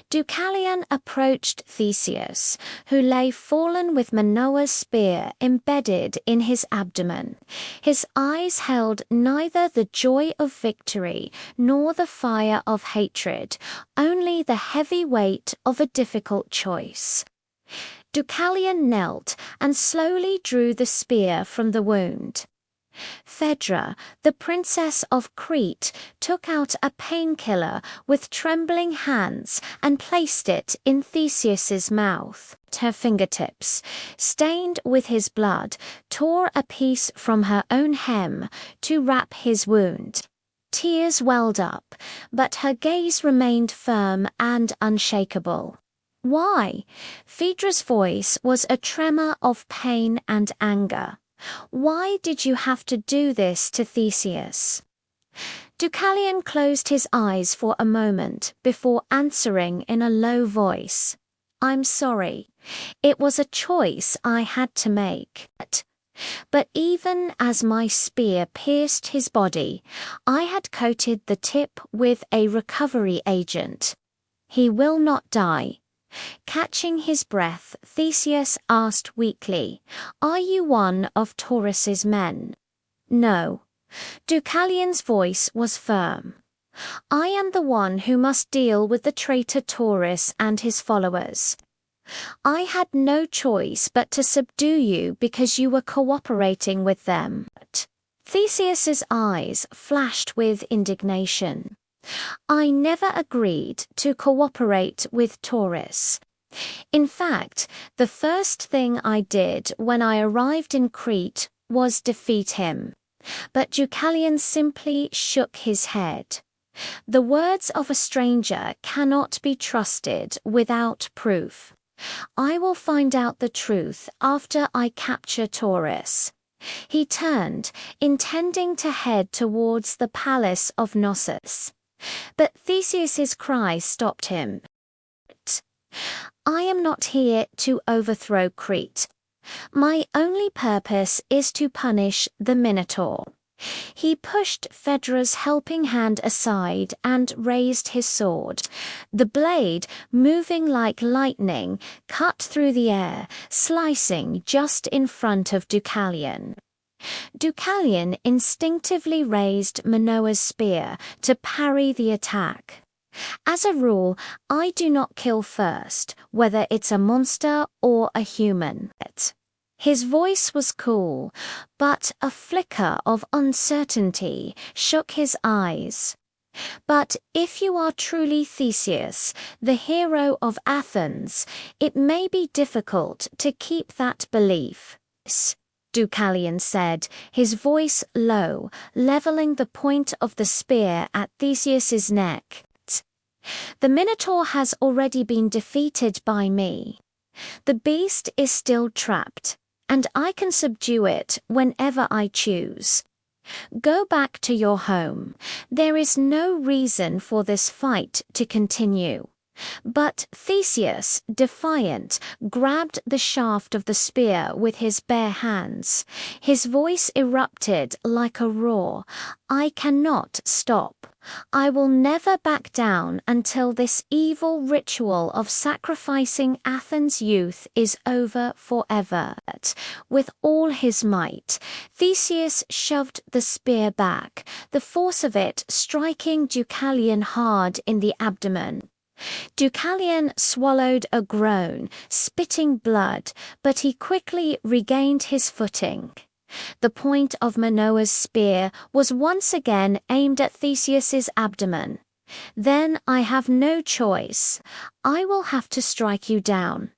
Deucalion approached Theseus, who lay fallen with Minoa's spear embedded in his abdomen. His eyes held neither the joy of victory nor the fire of hatred, only the heavy weight of a difficult choice. Deucalion knelt and slowly drew the spear from the wound. Phaedra, the princess of Crete, took out a painkiller with trembling hands and placed it in Theseus's mouth. Her fingertips, stained with his blood, tore a piece from her own hem to wrap his wound. Tears welled up, but her gaze remained firm and unshakable. Why? Phaedra's voice was a tremor of pain and anger. Why did you have to do this to Theseus? Deucalion closed his eyes for a moment before answering in a low voice. I'm sorry. It was a choice I had to make. But even as my spear pierced his body, I had coated the tip with a recovery agent. He will not die. Catching his breath, Theseus asked weakly, "Are you one of Taurus's men?" "No." Deucalion's voice was firm. "I am the one who must deal with the traitor Taurus and his followers. I had no choice but to subdue you because you were cooperating with them." Theseus's eyes flashed with indignation. "I never agreed to cooperate with Taurus. In fact, the first thing I did when I arrived in Crete was defeat him." But Deucalion simply shook his head. The words of a stranger cannot be trusted without proof. "I will find out the truth after I capture Taurus." He turned, intending to head towards the palace of Knossos. But Theseus's cry stopped him. "I am not here to overthrow Crete. My only purpose is to punish the Minotaur." He pushed Phaedra's helping hand aside and raised his sword. The blade, moving like lightning, cut through the air, slicing just in front of Deucalion. Deucalion instinctively raised Minoa's spear to parry the attack. As a rule, I do not kill first, whether it's a monster or a human. His voice was cool, but a flicker of uncertainty shook his eyes. "But if you are truly Theseus, the hero of Athens, it may be difficult to keep that belief." Deucalion said, his voice low, leveling the point of the spear at Theseus's neck. "The Minotaur has already been defeated by me. The beast is still trapped, and I can subdue it whenever I choose. Go back to your home. There is no reason for this fight to continue." But Theseus, defiant, grabbed the shaft of the spear with his bare hands. His voice erupted like a roar. "I cannot stop. I will never back down until this evil ritual of sacrificing Athens' youth is over forever." With all his might, Theseus shoved the spear back, the force of it striking Deucalion hard in the abdomen. Deucalion swallowed a groan, spitting blood, but he quickly regained his footing. The point of Minoa's spear was once again aimed at Theseus's abdomen. "Then I have no choice. I will have to strike you down."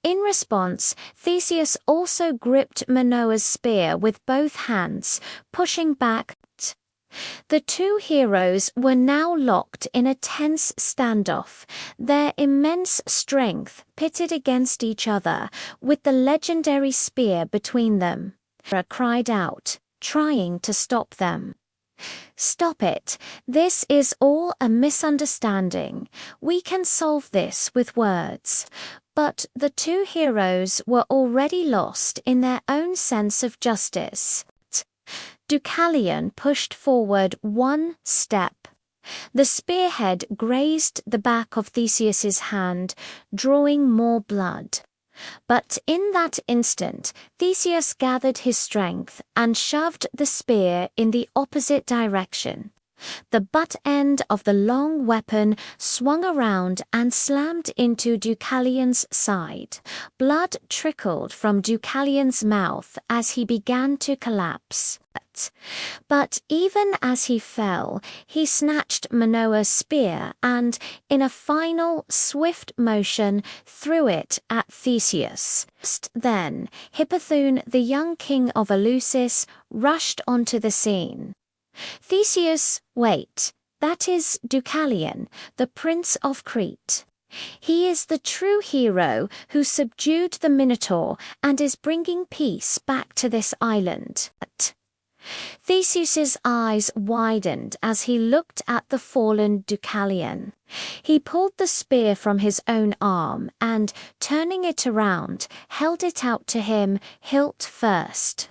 In response, Theseus also gripped Minoa's spear with both hands, pushing back. The two heroes were now locked in a tense standoff, their immense strength pitted against each other, with the legendary spear between them. Phaedra cried out, trying to stop them. "Stop it! This is all a misunderstanding. We can solve this with words." But the two heroes were already lost in their own sense of justice. Deucalion pushed forward one step. The spearhead grazed the back of Theseus's hand, drawing more blood. But in that instant, Theseus gathered his strength and shoved the spear in the opposite direction. The butt end of the long weapon swung around and slammed into Deucalion's side. Blood trickled from Deucalion's mouth as he began to collapse. But even as he fell, he snatched Manoa's spear and, in a final, swift motion, threw it at Theseus. Just then, Hippothone, the young king of Eleusis, rushed onto the scene. Theseus, wait, that is Deucalion, the prince of Crete. He is the true hero who subdued the Minotaur and is bringing peace back to this island. Theseus's eyes widened as he looked at the fallen Deucalion. He pulled the spear from his own arm and, turning it around, held it out to him, hilt first.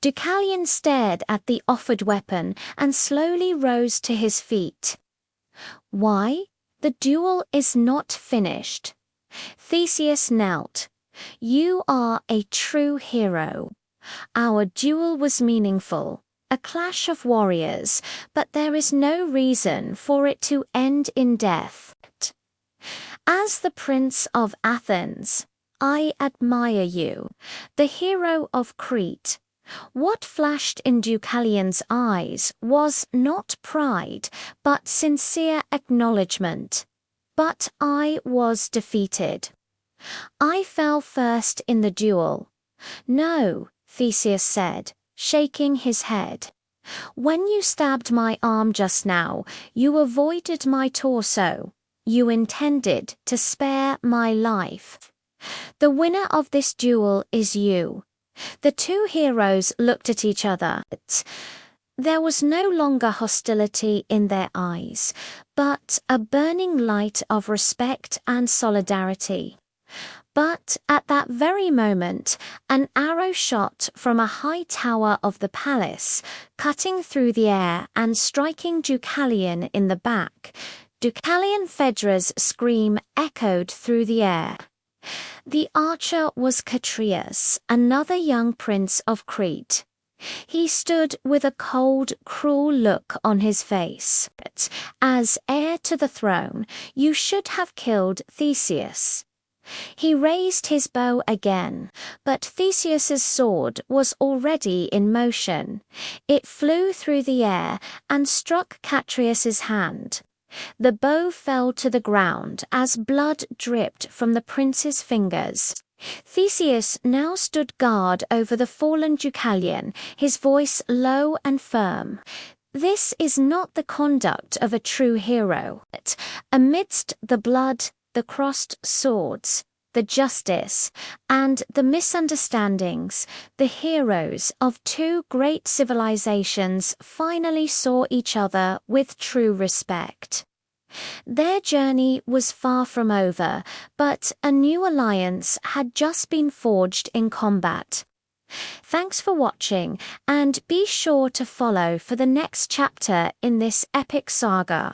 Deucalion stared at the offered weapon and slowly rose to his feet. Why? The duel is not finished. Theseus knelt. You are a true hero. Our duel was meaningful, a clash of warriors, but there is no reason for it to end in death. As the Prince of Athens, I admire you, the hero of Crete. What flashed in Deucalion's eyes was not pride, but sincere acknowledgement. But I was defeated. I fell first in the duel. No, Theseus said, shaking his head. When you stabbed my arm just now, you avoided my torso. You intended to spare my life. The winner of this duel is you. The two heroes looked at each other. There was no longer hostility in their eyes, but a burning light of respect and solidarity. But at that very moment, an arrow shot from a high tower of the palace, cutting through the air and striking Deucalion in the back. Deucalion Phaedra's scream echoed through the air. The archer was Catreus, another young prince of Crete. He stood with a cold, cruel look on his face. As heir to the throne, you should have killed Theseus. He raised his bow again, but Theseus's sword was already in motion. It flew through the air and struck Catreus's hand. The bow fell to the ground as blood dripped from the prince's fingers. Theseus now stood guard over the fallen Deucalion, his voice low and firm. This is not the conduct of a true hero. Amidst the blood, the crossed swords, the justice, and the misunderstandings, the heroes of two great civilizations finally saw each other with true respect. Their journey was far from over, but a new alliance had just been forged in combat. Thanks for watching, and be sure to follow for the next chapter in this epic saga.